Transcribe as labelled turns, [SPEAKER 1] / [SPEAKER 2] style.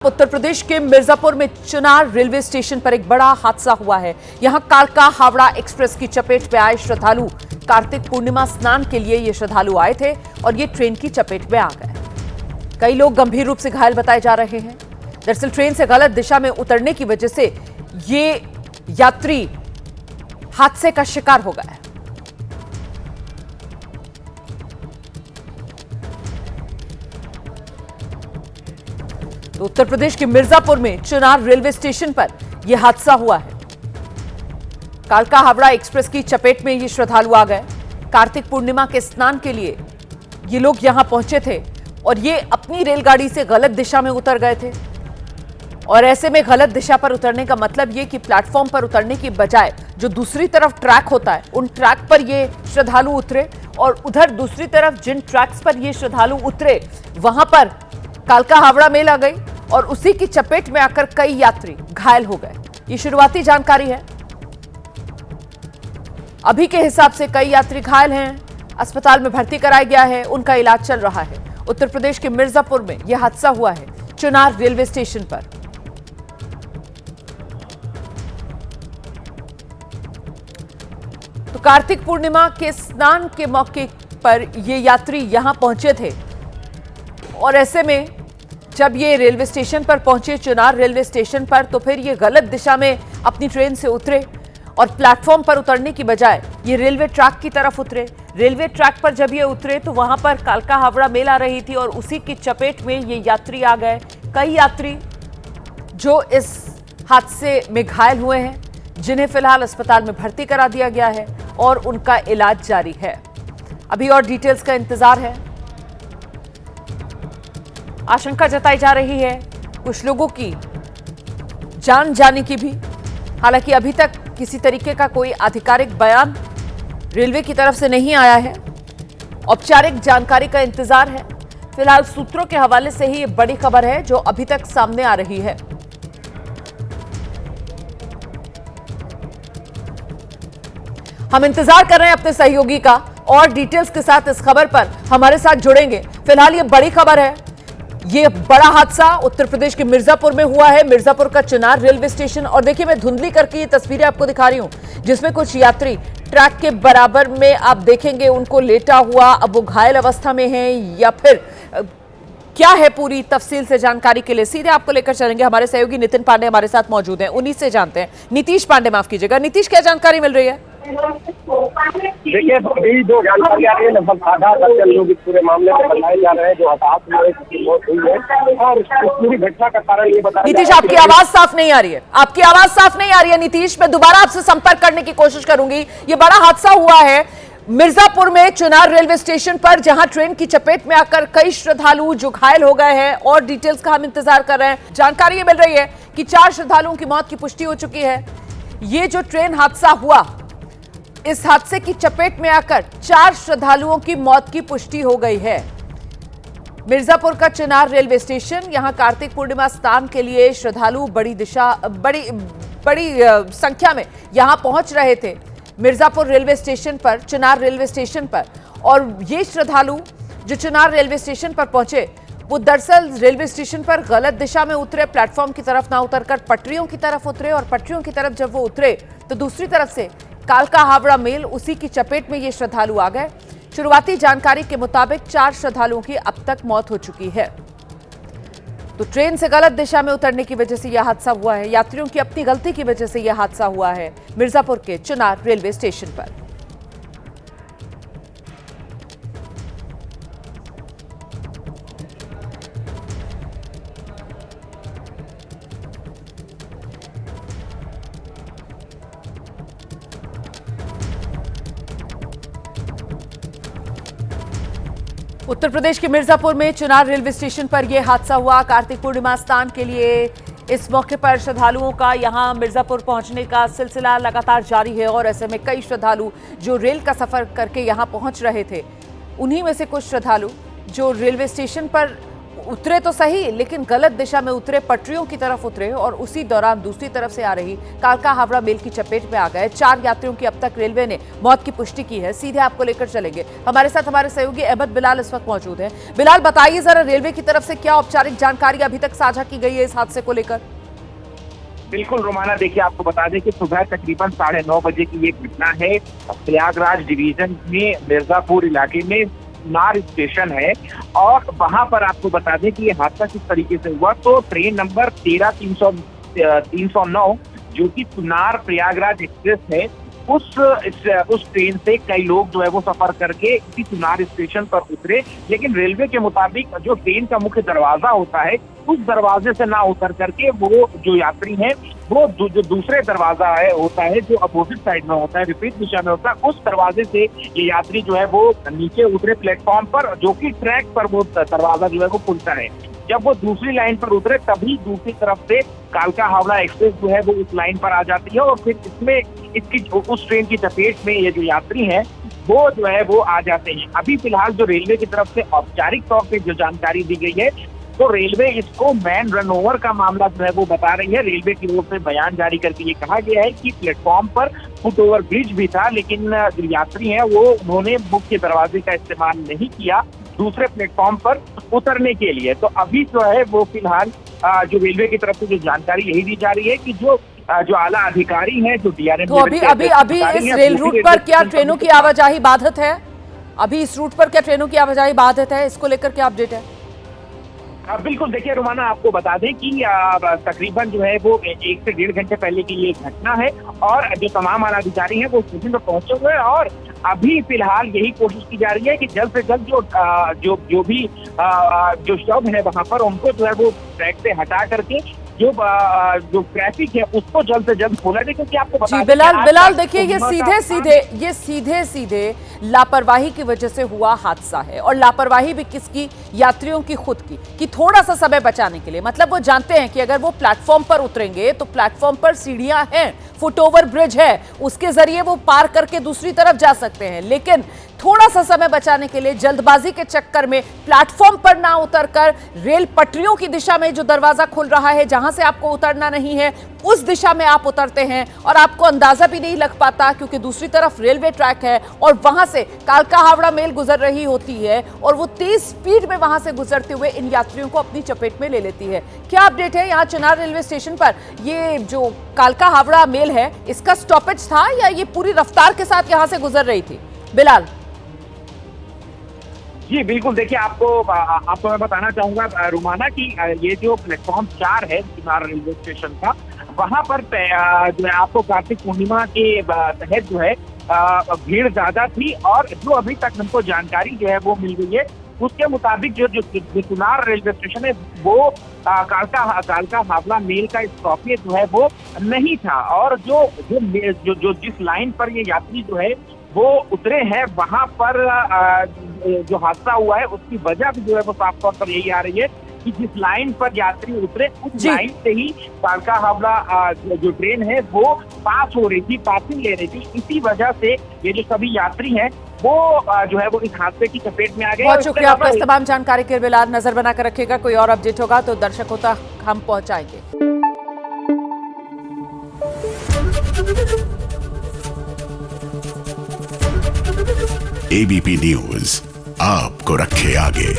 [SPEAKER 1] उत्तर प्रदेश के मिर्जापुर में Chunar railway station पर एक बड़ा हादसा हुआ है। यहां कालका हावड़ा एक्सप्रेस की चपेट में आए श्रद्धालु कार्तिक पूर्णिमा स्नान के लिए ये श्रद्धालु आए थे और ये ट्रेन की चपेट में आ गए। कई लोग गंभीर रूप से घायल बताए जा रहे हैं। दरअसल ट्रेन से गलत दिशा में उतरने की वजह से ये यात्री हादसे का शिकार हो गया है। तो उत्तर प्रदेश के मिर्जापुर में चुनार रेलवे स्टेशन पर यह हादसा हुआ है। कालका हावड़ा एक्सप्रेस की चपेट में ये श्रद्धालु आ गए। कार्तिक पूर्णिमा के स्नान के लिए ये लोग यहां पहुंचे थे और ये अपनी रेलगाड़ी से गलत दिशा में उतर गए थे। और ऐसे में गलत दिशा पर उतरने का मतलब ये कि प्लेटफॉर्म पर उतरने की बजाय जो दूसरी तरफ ट्रैक होता है उन ट्रैक पर ये श्रद्धालु उतरे और उधर दूसरी तरफ जिन ट्रैक्स पर ये श्रद्धालु उतरे वहां पर कालका हावड़ा मेल आ गई और उसी की चपेट में आकर कई यात्री घायल हो गए। ये शुरुआती जानकारी है। अभी के हिसाब से कई यात्री घायल हैं, अस्पताल में भर्ती कराया गया है, उनका इलाज चल रहा है। उत्तर प्रदेश के मिर्जापुर में यह हादसा हुआ है चुनार रेलवे स्टेशन पर। तो कार्तिक पूर्णिमा के स्नान के मौके पर ये यात्री यहां पहुंचे थे और ऐसे में जब ये रेलवे स्टेशन पर पहुंचे, चुनार रेलवे स्टेशन पर, तो फिर ये गलत दिशा में अपनी ट्रेन से उतरे और प्लेटफॉर्म पर उतरने की बजाय ये रेलवे ट्रैक की तरफ उतरे। रेलवे ट्रैक पर जब ये उतरे तो वहां पर कालका हावड़ा मेल आ रही थी और उसी की चपेट में ये यात्री आ गए। कई यात्री जो इस हादसे में घायल हुए हैं, जिन्हें फिलहाल अस्पताल में भर्ती करा दिया गया है और उनका इलाज जारी है। अभी और डिटेल्स का इंतजार है। आशंका जताई जा रही है कुछ लोगों की जान जाने की भी। हालांकि अभी तक किसी तरीके का कोई आधिकारिक बयान रेलवे की तरफ से नहीं आया है। औपचारिक जानकारी का इंतजार है। फिलहाल सूत्रों के हवाले से ही ये बड़ी खबर है जो अभी तक सामने आ रही है। हम इंतजार कर रहे हैं अपने सहयोगी का और डिटेल्स के साथ इस खबर पर हमारे साथ जुड़ेंगे। फिलहाल ये बड़ी खबर है। ये बड़ा हादसा उत्तर प्रदेश के मिर्जापुर में हुआ है। मिर्जापुर का चुनार रेलवे स्टेशन। और देखिए, मैं धुंधली करके ये तस्वीरें आपको दिखा रही हूं जिसमें कुछ यात्री ट्रैक के बराबर में आप देखेंगे उनको लेटा हुआ। अब वो घायल अवस्था में है या फिर क्या है, पूरी तफसील से जानकारी के लिए सीधे आपको लेकर चलेंगे। हमारे सहयोगी नितिन पांडे हमारे साथ मौजूद हैं, उन्हीं से जानते हैं। नीतीश पांडे, माफ कीजिएगा। नीतीश, क्या जानकारी मिल रही है?
[SPEAKER 2] देखिए, अभी जो जानकारी आ रही है लगभग आधा दर्जन लोग इस पूरे मामले में बताए जा रहे हैं जो हताहत हुए, जिसकी मौत हुई है। और इस पूरी घटना का कारण ये बताया
[SPEAKER 1] नीतीश, आपकी आवाज साफ नहीं आ रही है। आपकी आवाज साफ नहीं आ रही है नीतीश। मैं दोबारा आपसे संपर्क करने की कोशिश करूंगी। ये बड़ा हादसा हुआ है मिर्जापुर में चुनार रेलवे स्टेशन पर, जहां ट्रेन की चपेट में आकर कई श्रद्धालु जो घायल हो गए हैं और डिटेल्स का हम इंतजार कर रहे हैं। जानकारी ये मिल रही है कि 4 श्रद्धालुओं की मौत की पुष्टि हो चुकी है। ये जो ट्रेन हादसा हुआ, इस हादसे की चपेट में आकर 4 श्रद्धालुओं की मौत की पुष्टि हो गई है। मिर्जापुर का चुनार रेलवे स्टेशन, यहां कार्तिक पूर्णिमा स्नान के लिए श्रद्धालु बड़ी संख्या में यहां पहुंच रहे थे मिर्जापुर रेलवे स्टेशन पर, चुनार रेलवे स्टेशन पर। और ये श्रद्धालु जो चुनार रेलवे स्टेशन पर पहुंचे वो दरअसल रेलवे स्टेशन पर गलत दिशा में उतरे। प्लेटफॉर्म की तरफ ना उतरकर पटरियों की तरफ उतरे और पटरियों की तरफ जब वो उतरे तो दूसरी तरफ से कालका हावड़ा मेल, उसी की चपेट में ये श्रद्धालु आ गए। शुरुआती जानकारी के मुताबिक 4 श्रद्धालुओं की अब तक मौत हो चुकी है। तो ट्रेन से गलत दिशा में उतरने की वजह से यह हादसा हुआ है। यात्रियों की अपनी गलती की वजह से यह हादसा हुआ है मिर्जापुर के चुनार रेलवे स्टेशन पर। उत्तर प्रदेश के मिर्जापुर में चुनार रेलवे स्टेशन पर यह हादसा हुआ। कार्तिक पूर्णिमा स्नान के लिए इस मौके पर श्रद्धालुओं का यहां मिर्जापुर पहुंचने का सिलसिला लगातार जारी है और ऐसे में कई श्रद्धालु जो रेल का सफर करके यहां पहुंच रहे थे, उन्हीं में से कुछ श्रद्धालु जो रेलवे स्टेशन पर उतरे तो सही, लेकिन गलत दिशा में उतरे, पटरियों की तरफ उतरे और उसी दौरान दूसरी तरफ से आ रही कालका हावड़ा मेल की चपेट में आ गए। 4 यात्रियों की अब तक रेलवे ने मौत की पुष्टि की है। सीधे आपको लेकर चलेंगे, हमारे साथ हमारे सहयोगी अहमद बिलाल इस वक्त मौजूद है। बिलाल, बताइए जरा, रेलवे की तरफ से क्या औपचारिक जानकारी अभी तक साझा की गई है इस हादसे को लेकर?
[SPEAKER 3] बिल्कुल रोमाना, देखिए आपको बता दें कि सुबह तकरीबन 9:30 बजे की ये घटना है। प्रयागराज डिवीजन में मिर्जापुर इलाके में नार स्टेशन है और वहां पर आपको बता दें कि ये हादसा किस तरीके से हुआ। तो ट्रेन नंबर 13-309 जो कि सुनार प्रयागराज एक्सप्रेस है, उस ट्रेन से कई लोग जो है वो सफर करके इसी सुनार स्टेशन पर उतरे, लेकिन रेलवे के मुताबिक जो ट्रेन का मुख्य दरवाजा होता है उस दरवाजे से ना उतर करके वो जो यात्री हैं वो जो दूसरे दरवाजा है होता है, जो अपोजिट साइड में होता है, विपरीत दिशा में होता है, उस दरवाजे से ये यात्री जो है वो नीचे उतरे प्लेटफॉर्म पर, जो कि ट्रैक पर वो दरवाजा जो है वो खुलता है। जब वो दूसरी लाइन पर उतरे तभी दूसरी तरफ से कालका हावड़ा एक्सप्रेस जो है वो उस लाइन पर आ जाती है और फिर इसकी उस ट्रेन की चपेट में ये जो यात्री हैं वो जो है वो आ जाते हैं। अभी फिलहाल जो रेलवे की तरफ से औपचारिक तौर पे जो जानकारी दी गई है, तो रेलवे इसको मैन रन ओवर का मामला जो है वो बता रही है। रेलवे की ओर से बयान जारी करके ये कहा गया है कि प्लेटफॉर्म पर फुट ओवर ब्रिज भी था, लेकिन जो यात्री हैं वो उन्होंने मुख्य दरवाजे का इस्तेमाल नहीं किया दूसरे प्लेटफॉर्म पर उतरने के लिए। तो अभी जो है वो फिलहाल जो रेलवे की तरफ से जो जानकारी यही दी जा रही है कि जो आला अधिकारी हैं, जो DRM,
[SPEAKER 1] तो अभी इस रेल रूट पर क्या ट्रेनों की आवाजाही बाधित है? अभी इस रूट पर क्या ट्रेनों की आवाजाही बाधित है? इसको लेकर क्या अपडेट है?
[SPEAKER 3] बिल्कुल, देखिए रोमाना, आपको बता दें कि तकरीबन जो है वो 1 से 1.5 घंटे पहले की ये घटना है और जो तमाम आला अधिकारी हैं वो स्टेशन पर पहुंचे हुए हैं और अभी फिलहाल यही कोशिश की जा रही है कि जल्द से जल्द जो शव है वहां पर उनको जो है वो ट्रैक से हटा करके जो ट्रैफिक है उसको जल्द से जल्द खोला जाए, क्योंकि आपको बता
[SPEAKER 1] बिलाल देखिए, ये सीधे लापरवाही की वजह से हुआ हादसा है और लापरवाही भी किसकी? यात्रियों की खुद की, कि थोड़ा सा समय बचाने के लिए। मतलब वो जानते हैं कि अगर वो प्लेटफॉर्म पर उतरेंगे तो प्लेटफॉर्म पर सीढ़ियां हैं, फुट ओवर ब्रिज है, उसके जरिए वो पार करके दूसरी तरफ जा सकते हैं, लेकिन थोड़ा सा समय बचाने के लिए जल्दबाजी के चक्कर में प्लेटफॉर्म पर ना उतरकर रेल पटरियों की दिशा में जो दरवाजा खुल रहा है, जहां से आपको उतरना नहीं है, उस दिशा में आप उतरते हैं और आपको अंदाजा भी नहीं लग पाता क्योंकि दूसरी तरफ रेलवे ट्रैक है और वहां से कालका हावड़ा मेल गुजर रही होती है और वो तेज स्पीड में वहां से गुजरते हुए इन यात्रियों को अपनी चपेट में ले लेती है। क्या अपडेट है यहाँ चिनार रेलवे स्टेशन पर? ये जो कालका हावड़ा मेल है, इसका स्टॉपेज था या ये पूरी रफ्तार के साथ यहाँ से गुजर रही थी? बिलाल
[SPEAKER 3] जी बिल्कुल, देखिए आपको मैं बताना चाहूंगा रोमाना कि ये जो प्लेटफॉर्म 4 है चिनार रेलवे स्टेशन का, वहां पर जो है आपको कार्तिक पूर्णिमा के तहत जो है भीड़ ज्यादा थी और जो अभी तक हमको जानकारी जो है वो मिल गई है उसके मुताबिक जो चिनार रेलवे स्टेशन है वो कालका हावड़ा मेल का स्टॉपेज जो है वो नहीं था और जो जिस लाइन पर ये यात्री जो है वो उतरे हैं वहां पर जो हादसा हुआ है उसकी वजह भी जो है वो साफ तौर पर यही आ रही है कि जिस लाइन पर यात्री उतरे उस लाइन से ही कालका हावड़ा जो ट्रेन है वो पास हो रही थी, पासिंग ले रही थी। इसी वजह से ये जो सभी यात्री हैं वो जो है वो इस हादसे की चपेट में आ गए।
[SPEAKER 1] बहुत शुक्रिया आपका इस तमाम जानकारी के लिए बिलाल। नजर बनाकर रखिएगा, कोई और अपडेट होगा तो दर्शकों तक हम पहुंचाएंगे।
[SPEAKER 4] ABP न्यूज आपको रखे आगे।